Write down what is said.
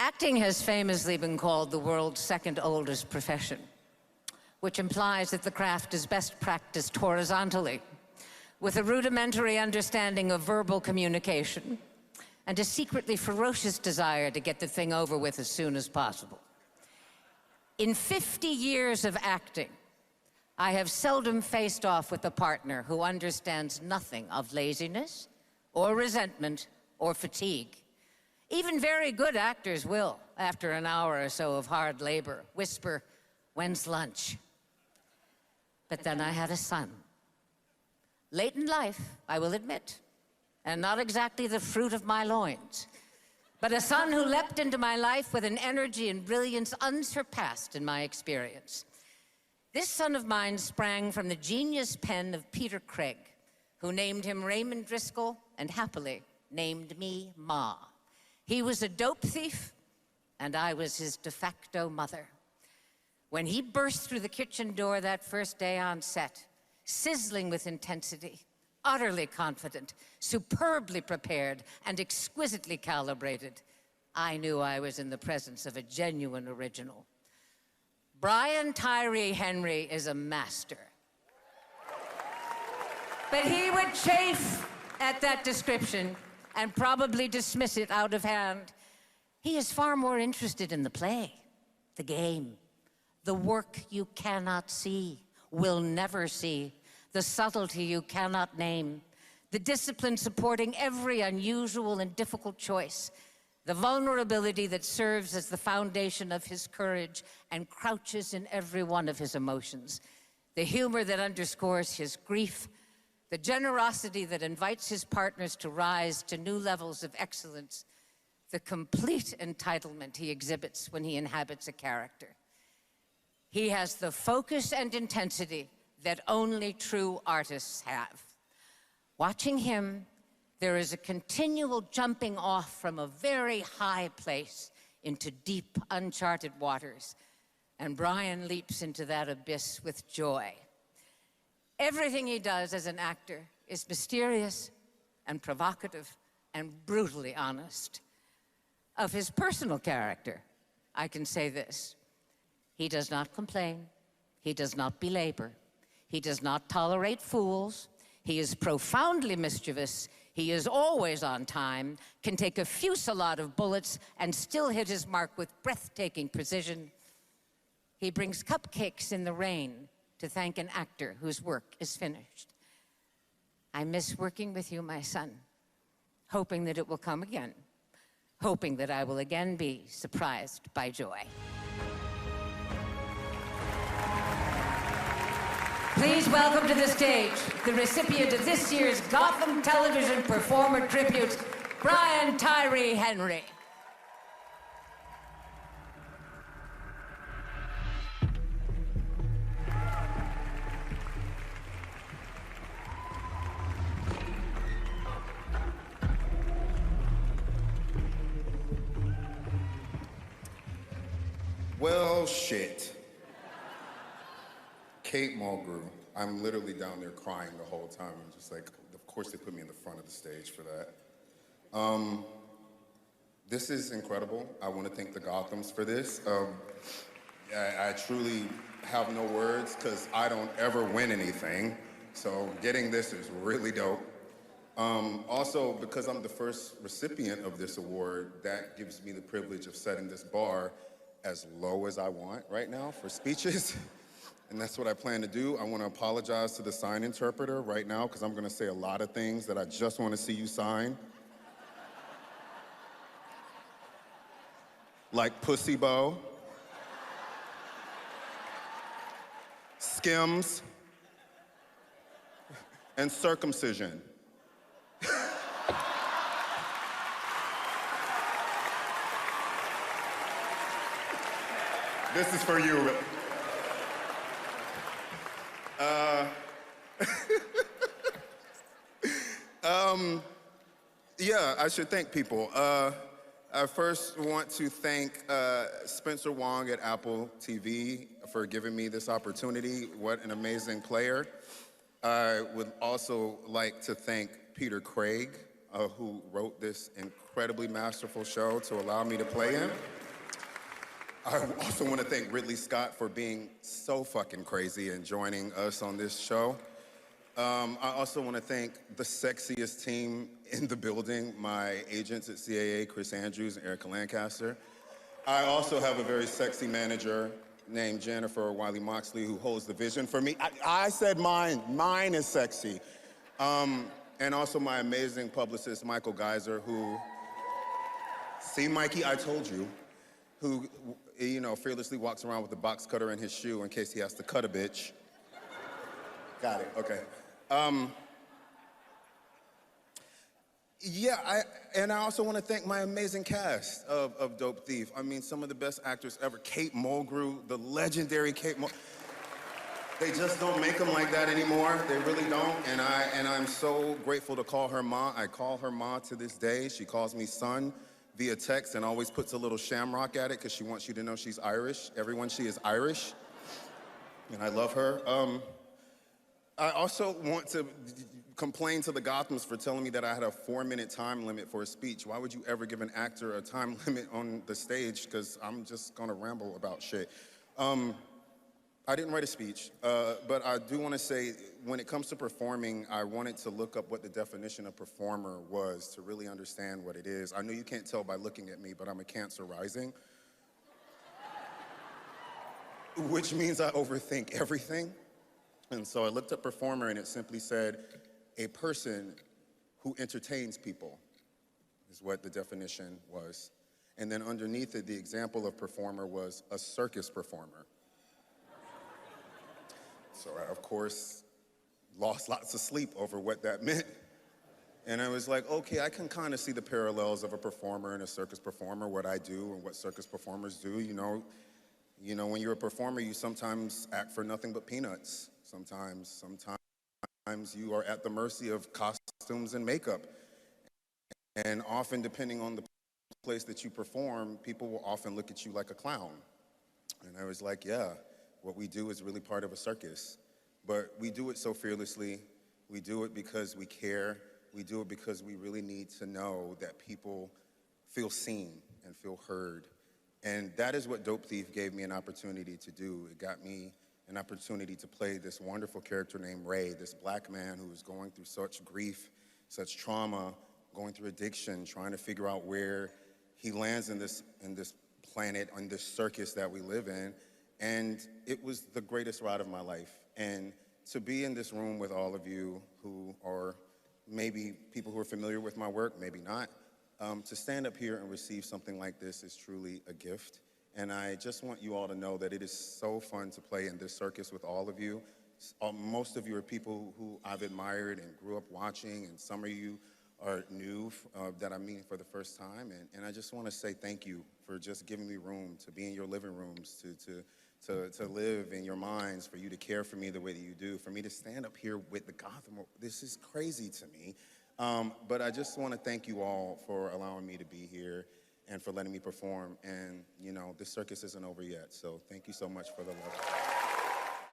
Acting has famously been called the world's second oldest profession, which implies that the craft is best practiced horizontally, with a rudimentary understanding of verbal communication and a secretly ferocious desire to get the thing over with as soon as possible. In 50 years of acting, I have seldom faced off with a partner who understands nothing of laziness or resentment or fatigue. Even very good actors will, after an hour or so of hard labor, whisper, "When's lunch?" But then I had a son. Late in life, I will admit, and not exactly the fruit of my loins, but a son who leapt into my life with an energy and brilliance unsurpassed in my experience. This son of mine sprang from the genius pen of Peter Craig, who named him Raymond Driscoll and happily named me Ma. He was a dope thief, and I was his de facto mother. When he burst through the kitchen door that first day on set, sizzling with intensity, utterly confident, superbly prepared, and exquisitely calibrated, I knew I was in the presence of a genuine original. Brian Tyree Henry is a master. But he would chafe at that description and probably dismiss it out of hand. He is far more interested in the play, the game, the work you cannot see, will never see, the subtlety you cannot name, the discipline supporting every unusual and difficult choice, the vulnerability that serves as the foundation of his courage and crouches in every one of his emotions, the humor that underscores his grief, the generosity that invites his partners to rise to new levels of excellence, the complete entitlement he exhibits when he inhabits a character. He has the focus and intensity that only true artists have. Watching him, there is a continual jumping off from a very high place into deep, uncharted waters, and Brian leaps into that abyss with joy. Everything he does as an actor is mysterious and provocative and brutally honest. Of his personal character, I can say this: he does not complain, he does not belabor, he does not tolerate fools, he is profoundly mischievous, he is always on time, can take a fusillade of bullets and still hit his mark with breathtaking precision. He brings cupcakes in the rain to thank an actor whose work is finished. I miss working with you, my son, hoping that it will come again, hoping that I will again be surprised by joy. Please welcome to the stage the recipient of this year's Gotham Television Performer Tribute, Brian Tyree Henry. Well, shit. Kate Mulgrew. I'm literally down there crying the whole time. I'm just like, of course they put me in the front of the stage for that. This is incredible. I want to thank the Gothams for this. I truly have no words because I don't ever win anything. So getting this is really dope. Also, because I'm the first recipient of this award, that gives me the privilege of setting this bar as low as I want right now for speeches. And that's what I plan to do. I want to apologize to the sign interpreter right now because I'm going to say a lot of things that I just want to see you sign. Like pussy bow, Skims, and circumcision. This is for you. Yeah, I should thank people. I first want to thank Spencer Wong at Apple TV for giving me this opportunity. What an amazing player. I would also like to thank Peter Craig who wrote this incredibly masterful show to allow me to play in. I also want to thank Ridley Scott for being so fucking crazy and joining us on this show. I also want to thank the sexiest team in the building, my agents at CAA, Chris Andrews and Erica Lancaster. I also have a very sexy manager named Jennifer Wiley Moxley who holds the vision for me. I said mine. Mine is sexy. And also my amazing publicist, Michael Geiser, who, see, Mikey, I told you, who, you know, fearlessly walks around with a box cutter in his shoe in case he has to cut a bitch. Got it, okay. Yeah, I also want to thank my amazing cast of Dope Thief. I mean, some of the best actors ever. Kate Mulgrew, the legendary Kate Mulgrew. They just don't make them like that anymore. They really don't. And I'm so grateful to call her Ma. I call her Ma to this day. She calls me son via text and always puts a little shamrock at it because she wants you to know she's Irish. Everyone, she is Irish. And I love her. I also want to complain to the Gothams for telling me that I had a 4-minute time limit for a speech. Why would you ever give an actor a time limit on the stage? Because I'm just gonna ramble about shit. I didn't write a speech, but I do want to say, when it comes to performing, I wanted to look up what the definition of performer was to really understand what it is. I know you can't tell by looking at me, but I'm a Cancer rising, which means I overthink everything. And so I looked up performer, and it simply said, a person who entertains people is what the definition was. And then underneath it, the example of performer was a circus performer. So I, of course, lost lots of sleep over what that meant. And I was like, okay, I can kind of see the parallels of a performer and a circus performer, what I do and what circus performers do. You know, when you're a performer, you sometimes act for nothing but peanuts. Sometimes you are at the mercy of costumes and makeup. And often, depending on the place that you perform, people will often look at you like a clown. And I was like, yeah, what we do is really part of a circus. But we do it so fearlessly. We do it because we care. We do it because we really need to know that people feel seen and feel heard. And that is what Dope Thief gave me an opportunity to do. It got me an opportunity to play this wonderful character named Ray, this black man who is going through such grief, such trauma, going through addiction, trying to figure out where he lands in this planet, on this circus that we live in. And it was the greatest ride of my life. And to be in this room with all of you who are maybe people who are familiar with my work, maybe not, to stand up here and receive something like this is truly a gift. And I just want you all to know that it is so fun to play in this circus with all of you. Most of you are people who I've admired and grew up watching, and some of you are new that I'm meeting for the first time. And I just want to say thank you for just giving me room to be in your living rooms, to live in your minds, for you to care for me the way that you do, for me to stand up here with the Gotham. This is crazy to me. But I just want to thank you all for allowing me to be here and for letting me perform. And, you know, this circus isn't over yet. So thank you so much for the love.